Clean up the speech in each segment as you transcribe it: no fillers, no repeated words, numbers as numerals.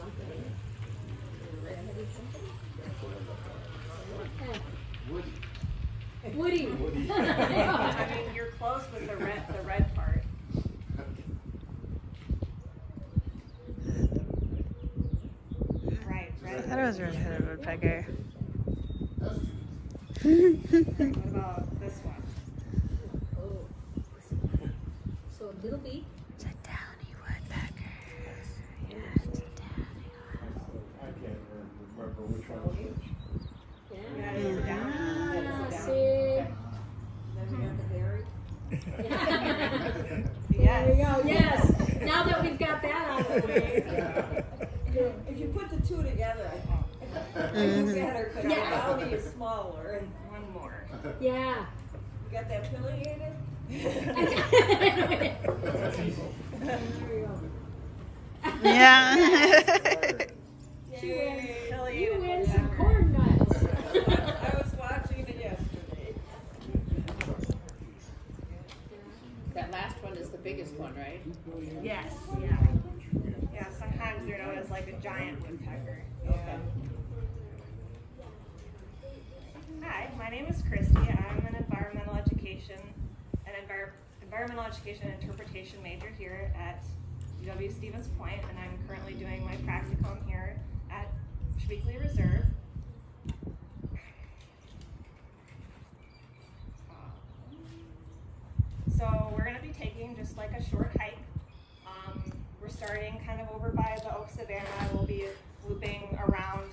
something. Red-headed something. Woody. I mean, you're close with the red part. Right, I red. thought it was red-headed woodpecker. What about this one? Oh. So a little beak. It's a downy woodpecker. Yeah, it's a downy I can't remember which one it is. Yeah. Yeah, it's down. Ah, see. Then we got the hairy. Yes. There we go. Yes. Now that we've got that out of the way. If you put the two together, I think it's better because the downy is smaller. And One more. Yeah. you got that pileated? There we go. Yeah. She wins. Yay. You win some corn nuts. I was watching it yesterday. That last one is the biggest one, right? Yes, yeah. Yeah, sometimes they're known as like a giant woodpecker. Okay. Hi, my name is Kristy. I'm an environmental education interpretation major here at UW Stevens Point, and I'm currently doing my practicum here at Schmeeckle Reserve. So we're going to be taking just like a short hike. We're starting kind of over by the oak savanna. We'll be looping around,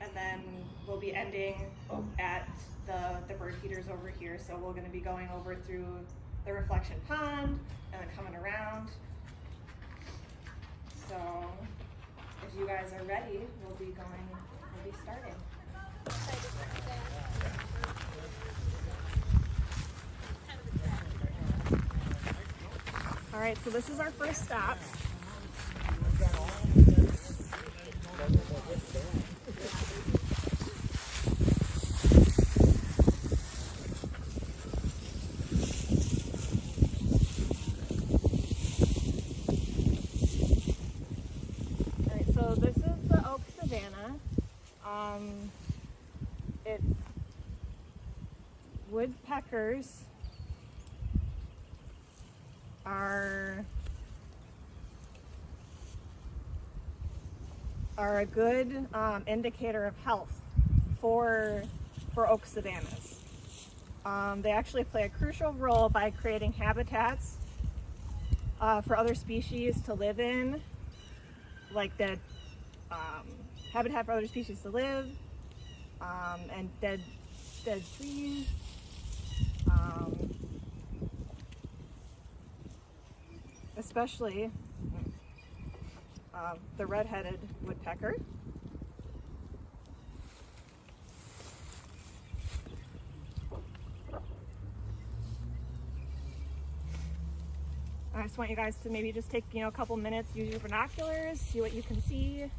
and then we'll be ending at the bird feeders over here. So we're going to be going over through the reflection pond and then coming around. So if you guys are ready, we'll be starting. All right, so this is our first stop. All right, so this is the oak savanna. It's woodpeckers are a good indicator of health for oak savannas. They actually play a crucial role by creating habitats for other species to live in, like the habitat for other species to live, and dead trees. Especially the red-headed woodpecker. I just want you guys to maybe just take, a couple minutes, use your binoculars, see what you can see.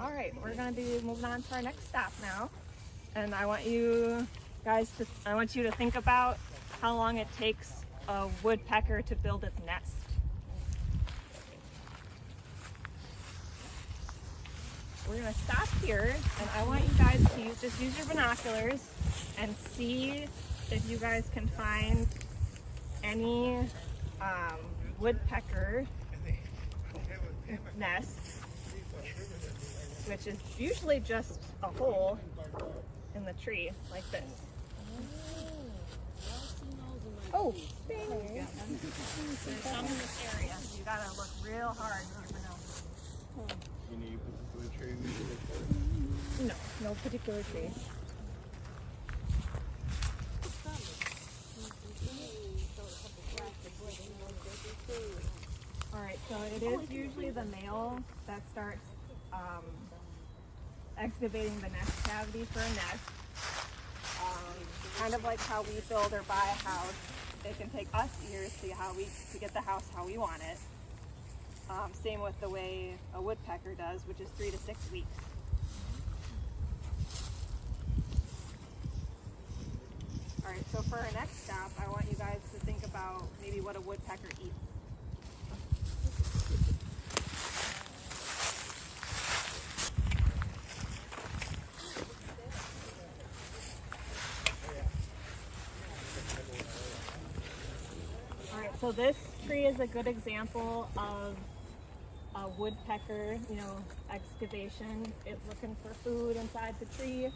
All right, we're going to be moving on to our next stop now. And I want you to think about how long it takes a woodpecker to build its nest. We're going to stop here, and I want you guys to just use your binoculars and see if you guys can find any woodpecker nests, which is usually just a hole in the tree like this. Oh, thanks. There's some in this area. You gotta look real hard with your binoculars. Any particular tree? No, no particular tree. Alright, so it is usually the male that starts excavating the nest cavity for a nest. Kind of like how we build or buy a house. It can take us years to get the house how we want it. Same with the way a woodpecker does, which is 3 to 6 weeks. All right, so for our next stop, I want you guys to think about maybe what a woodpecker eats. All right, so this tree is a good example of a woodpecker, excavation. It's looking for food inside the tree.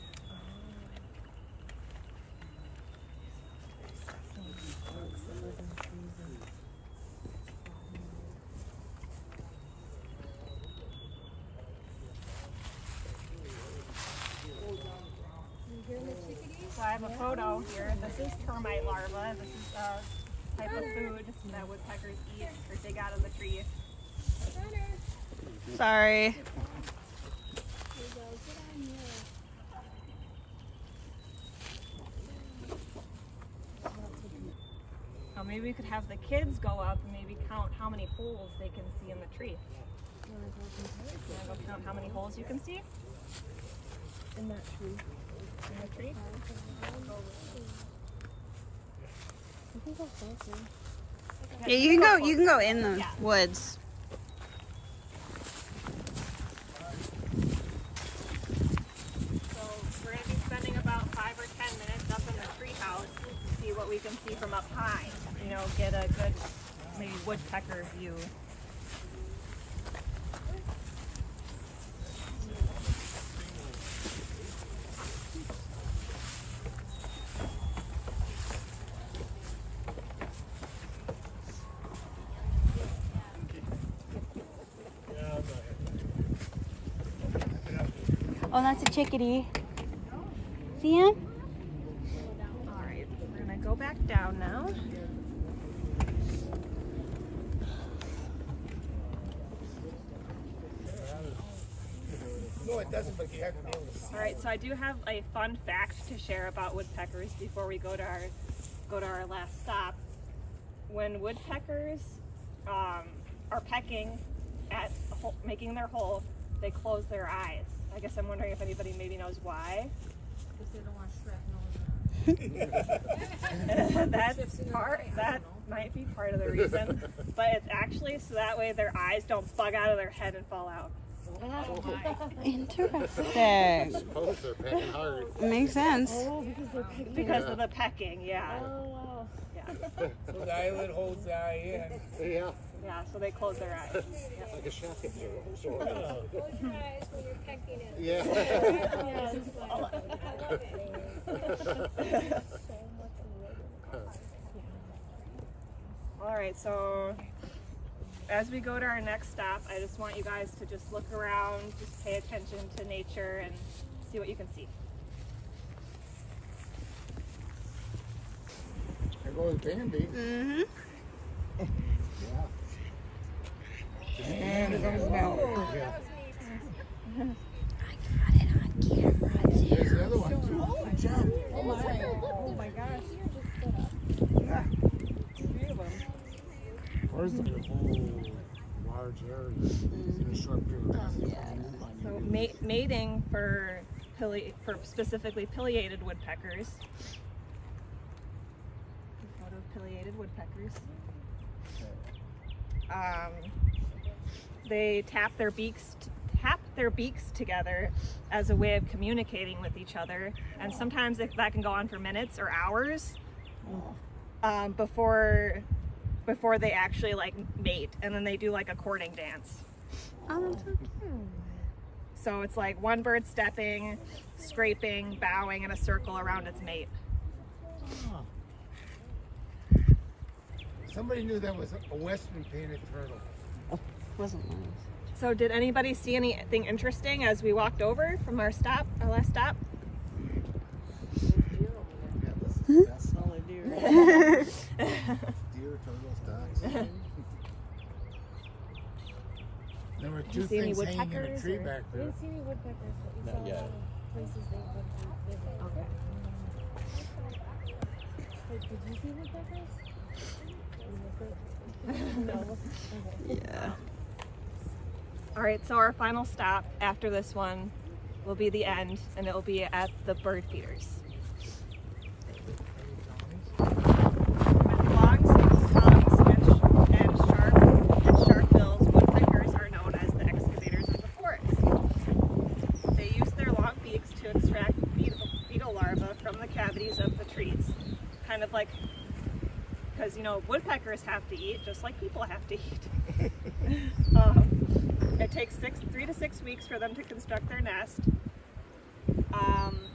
So I have a photo here. This is termite larva. This is a type of food that woodpeckers eat or dig out of the tree. Sorry. Maybe we could have the kids go up and maybe count how many holes they can see in the tree. You want to go count how many holes you can see? In that tree. In the tree? Yeah, you can go in the woods. So we're going to be spending about 5 or 10 minutes up in the tree house to see what we can see from up high. Get a good maybe woodpecker view. Oh, that's a chickadee. See him? All right, we're going to go back down now. No, it doesn't, but you have to be able to see. All right, so I do have a fun fact to share about woodpeckers before we go to our last stop. When woodpeckers are pecking at making their hole, they close their eyes. I guess I'm wondering if anybody maybe knows why. Because they don't want shrapnel. That might be part of the reason, but it's actually so that way their eyes don't bug out of their head and fall out. Interesting. I suppose they're pecking hard. Makes sense. Because of the pecking, yeah. Oh, wow. Yeah. So the eyelid holds the eye in. Yeah, Yeah, so they close their eyes. like a shaft of sort of. Close your eyes when you're pecking it. Yeah. All right, so as we go to our next stop, I just want you guys to just look around, just pay attention to nature and see what you can see. There goes Bambi. Mm-hmm. And it comes down. Yeah. I got it on camera too. There's the other one too. Good job. Oh my gosh. Yeah. Three of them. Where's the whole large area in a short period of time? So mating for specifically pileated woodpeckers. A photo of pileated woodpeckers. They tap their beaks together as a way of communicating with each other, and sometimes that can go on for minutes or hours before they actually mate, and then they do a courting dance. Oh, that's so cute. So it's like one bird stepping, scraping, bowing in a circle around its mate. Somebody knew that was a western painted turtle. Wasn't nice. So did anybody see anything interesting as we walked over from our last stop? That's all I do. Deer, turtles, ducks. There were Did two you see any things hanging in a woodpeckers, tree or- back We there. didn't see any woodpeckers, but we saw a lot of places they would visit. Okay. Wait, did you see woodpeckers? No. Okay. Yeah. All right, so our final stop after this one will be the end, and it will be at the bird feeders. With long tongues and sharp bills, woodpeckers are known as the excavators of the forest. They use their long beaks to extract beetle larvae from the cavities of the trees, kind of like, because you know woodpeckers have to eat just like people have to eat. It takes 3 to 6 weeks for them to construct their nest.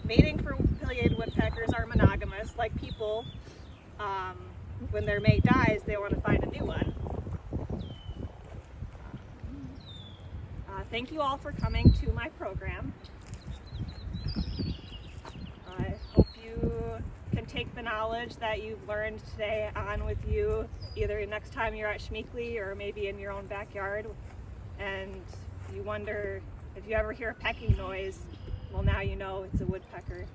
Mating for pileated woodpeckers are monogamous, like people. When their mate dies, they want to find a new one. Thank you all for coming to my program. I hope you can take the knowledge that you've learned today on with you, either next time you're at Schmeeckle or maybe in your own backyard, and you wonder if you ever hear a pecking noise, well now you know it's a woodpecker.